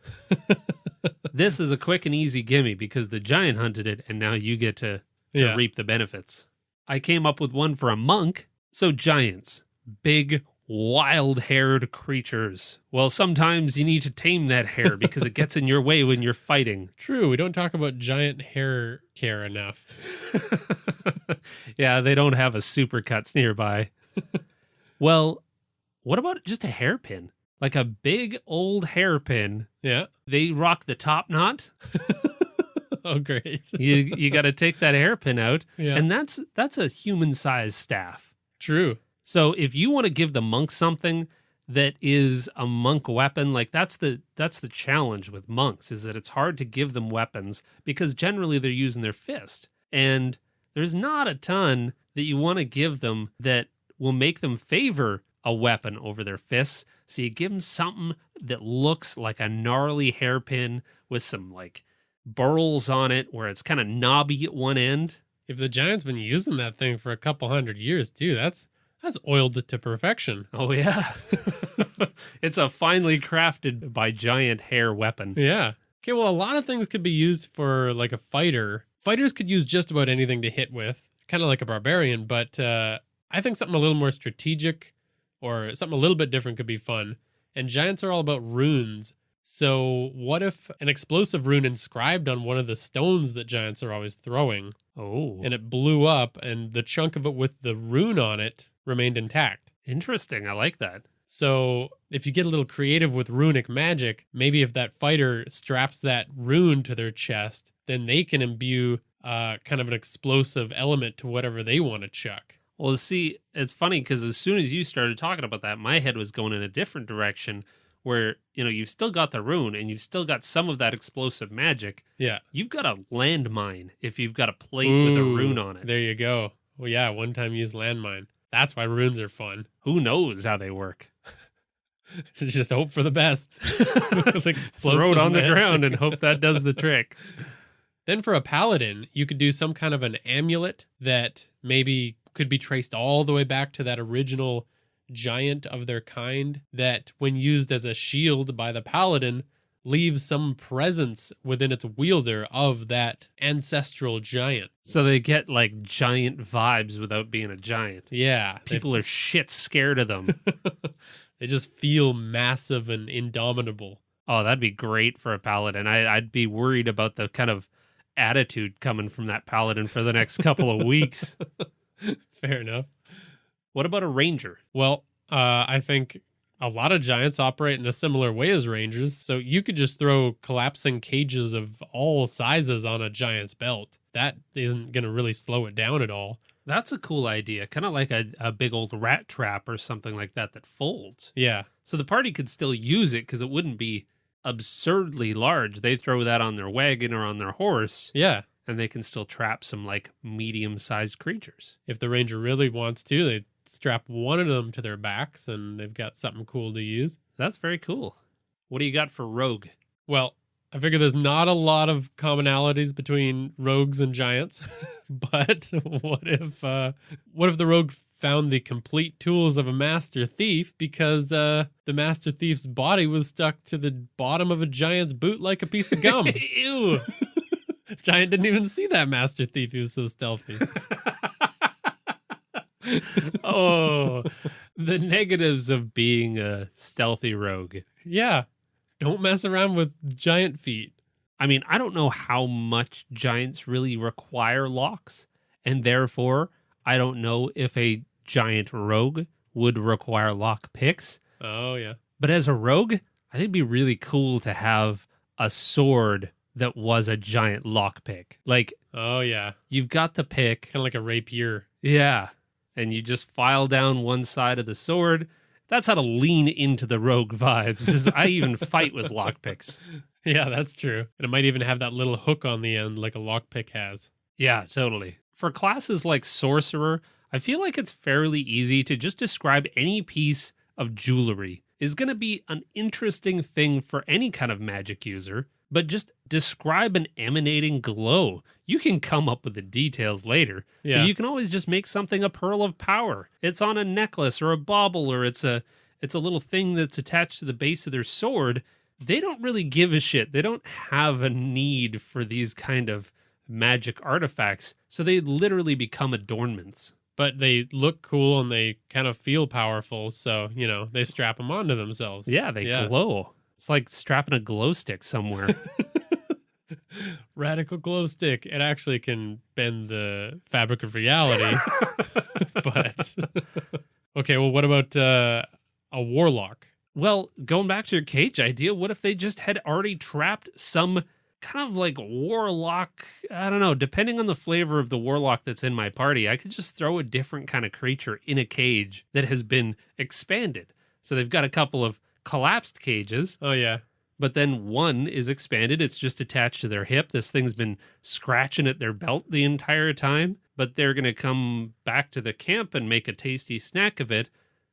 This is a quick and easy gimme because the giant hunted it, and now you get to reap the benefits. I came up with one for a monk. So giants, big, wild-haired creatures. Well, sometimes you need to tame that hair because it gets in your way when you're fighting. True, we don't talk about giant hair care enough. Yeah, they don't have a supercuts nearby. Well, what about just a hairpin? Like a big old hairpin. Yeah. They rock the top knot. Oh, great. You got to take that hairpin out. Yeah. And that's a human-sized staff. True. So if you want to give the monk something that is a monk weapon, like that's the challenge with monks, is that it's hard to give them weapons because generally they're using their fist. And there's not a ton that you want to give them that will make them favor a weapon over their fists. So you give them something that looks like a gnarly hairpin with some like burls on it where it's kind of knobby at one end. If the giant's been using that thing for a couple hundred years too, that's oiled to perfection. Oh yeah. It's a finely crafted by giant hair weapon. Yeah. Okay, well, a lot of things could be used for like a fighter. Fighters could use just about anything to hit with, kind of like a barbarian, but I think something a little more strategic or something a little bit different could be fun. And giants are all about runes. So what if an explosive rune inscribed on one of the stones that giants are always throwing? Oh. And it blew up, and the chunk of it with the rune on it remained intact. Interesting. I like that. So if you get a little creative with runic magic, maybe if that fighter straps that rune to their chest, then they can imbue kind of an explosive element to whatever they want to chuck. Well, see, it's funny because as soon as you started talking about that, my head was going in a different direction where, you've still got the rune and you've still got some of that explosive magic. Yeah. You've got a landmine if you've got a plate with a rune on it. There you go. Well, yeah, one-time use landmine. That's why runes are fun. Who knows how they work? Just hope for the best. With explosive Throw it on the magic. ground and hope that does the trick. Then for a paladin, you could do some kind of an amulet that maybe could be traced all the way back to that original giant of their kind that, when used as a shield by the paladin, leaves some presence within its wielder of that ancestral giant. So they get like giant vibes without being a giant. Yeah. People are shit scared of them. They just feel massive and indomitable. Oh, that'd be great for a paladin. I'd be worried about the kind of attitude coming from that paladin for the next couple of weeks. Fair enough. What about a ranger? Well, I think a lot of giants operate in a similar way as rangers, so you could just throw collapsing cages of all sizes on a giant's belt. That isn't going to really slow it down at all. That's a cool idea. Kind of like a big old rat trap or something like that folds. Yeah. So the party could still use it because it wouldn't be absurdly large. They throw that on their wagon or on their horse. Yeah. And they can still trap some like medium-sized creatures. If the ranger really wants to, they strap one of them to their backs and they've got something cool to use. That's very cool. What do you got for rogue? Well, I figure there's not a lot of commonalities between rogues and giants, but what if the rogue found the complete tools of a master thief because the master thief's body was stuck to the bottom of a giant's boot like a piece of gum? Ew. Giant didn't even see that master thief. He was so stealthy. Oh, the negatives of being a stealthy rogue. Yeah. Don't mess around with giant feet. I mean, I don't know how much giants really require locks, and therefore, I don't know if a giant rogue would require lock picks. Oh, yeah. But as a rogue, I think it'd be really cool to have a sword that was a giant lockpick. Like, oh, yeah. You've got the pick. Kind of like a rapier. Yeah. And you just file down one side of the sword. That's how to lean into the rogue vibes. Is I even fight with lockpicks. Yeah, that's true. And it might even have that little hook on the end like a lockpick has. Yeah, totally. For classes like sorcerer, I feel like it's fairly easy to just describe any piece of jewelry is going to be an interesting thing for any kind of magic user, but just describe an emanating glow. You can come up with the details later. Yeah. But you can always just make something a pearl of power. It's on a necklace or a bauble, or it's a little thing that's attached to the base of their sword they don't really give a shit. They don't have a need for these kind of magic artifacts, so they literally become adornments. But they look cool and they kind of feel powerful, so, they strap them onto themselves. Yeah, they glow. It's like strapping a glow stick somewhere. Radical glow stick. It actually can bend the fabric of reality. But, okay, well, what about a warlock? Well, going back to your cage idea, what if they just had already trapped some kind of like warlock? I don't know, depending on the flavor of the warlock that's in my party, I could just throw a different kind of creature in a cage that has been expanded. So they've got a couple of collapsed cages. Oh, yeah. But then one is expanded. It's just attached to their hip. This thing's been scratching at their belt the entire time. But they're going to come back to the camp and make a tasty snack of it.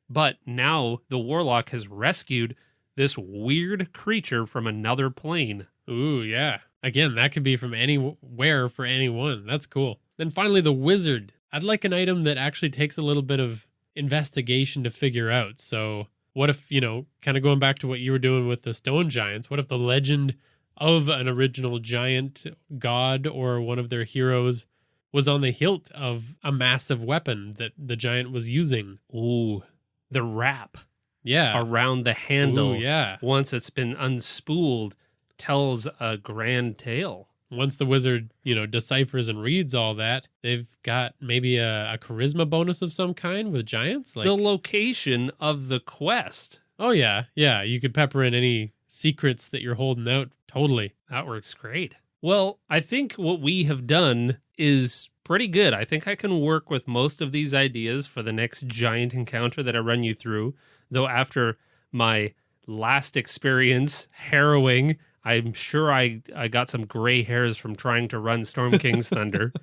But now the warlock has rescued this weird creature from another plane. Ooh, yeah. Again, that could be from anywhere for anyone. That's cool. Then finally, the wizard. I'd like an item that actually takes a little bit of investigation to figure out. So what if, kind of going back to what you were doing with the stone giants, what if the legend of an original giant god or one of their heroes was on the hilt of a massive weapon that the giant was using? Ooh, the wrap. Yeah. Around the handle. Ooh, yeah. Once it's been unspooled, tells a grand tale. Once the wizard, deciphers and reads all that, they've got maybe a charisma bonus of some kind with giants. Like the location of the quest. Oh, yeah. Yeah, you could pepper in any secrets that you're holding out. Totally. That works great. Well, I think what we have done is pretty good. I think I can work with most of these ideas for the next giant encounter that I run you through. Though after my last experience, harrowing, I'm sure I got some gray hairs from trying to run Storm King's Thunder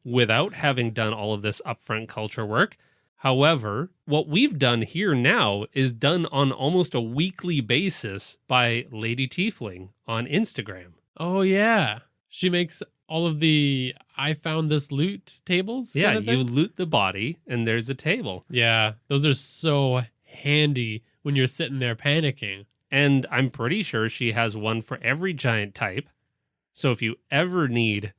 without having done all of this upfront culture work. However, what we've done here now is done on almost a weekly basis by Lady Tiefling on Instagram. Oh, yeah. She makes all of the I found this loot tables? Yeah, you loot the body and there's a table. Yeah, those are so handy when you're sitting there panicking. And I'm pretty sure she has one for every giant type. So if you ever need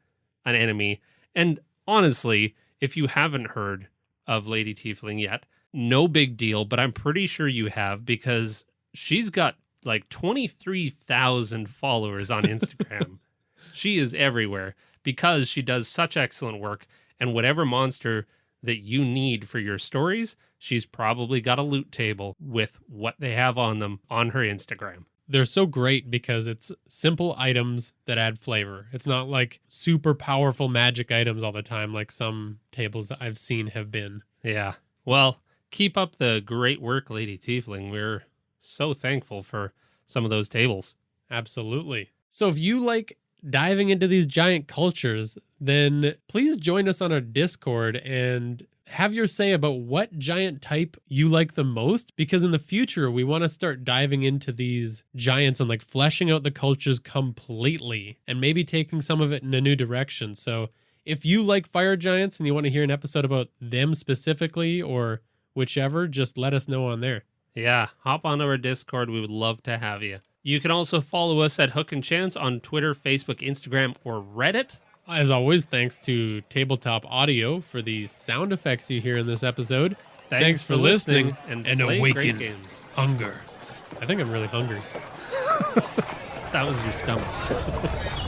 an enemy, and honestly, if you haven't heard of Lady Tiefling yet, no big deal, but I'm pretty sure you have because she's got like 23,000 followers on Instagram. She is everywhere because she does such excellent work, and whatever monster that you need for your stories, she's probably got a loot table with what they have on them on her Instagram. They're so great because it's simple items that add flavor. It's not like super powerful magic items all the time like some tables that I've seen have been. Yeah. Well, keep up the great work, Lady Tiefling. We're so thankful for some of those tables. Absolutely. So if you like diving into these giant cultures, then please join us on our Discord and have your say about what giant type you like the most, because in the future we want to start diving into these giants and like fleshing out the cultures completely and maybe taking some of it in a new direction. So if you like fire giants and you want to hear an episode about them specifically or whichever, just let us know on there. Yeah, hop onto our Discord. We would love to have you. You can also follow us at Hook&Chance on Twitter, Facebook, Instagram, or Reddit. As always, thanks to Tabletop Audio for these sound effects you hear in this episode. Thanks for listening and awaken hunger. I think I'm really hungry. That was your stomach.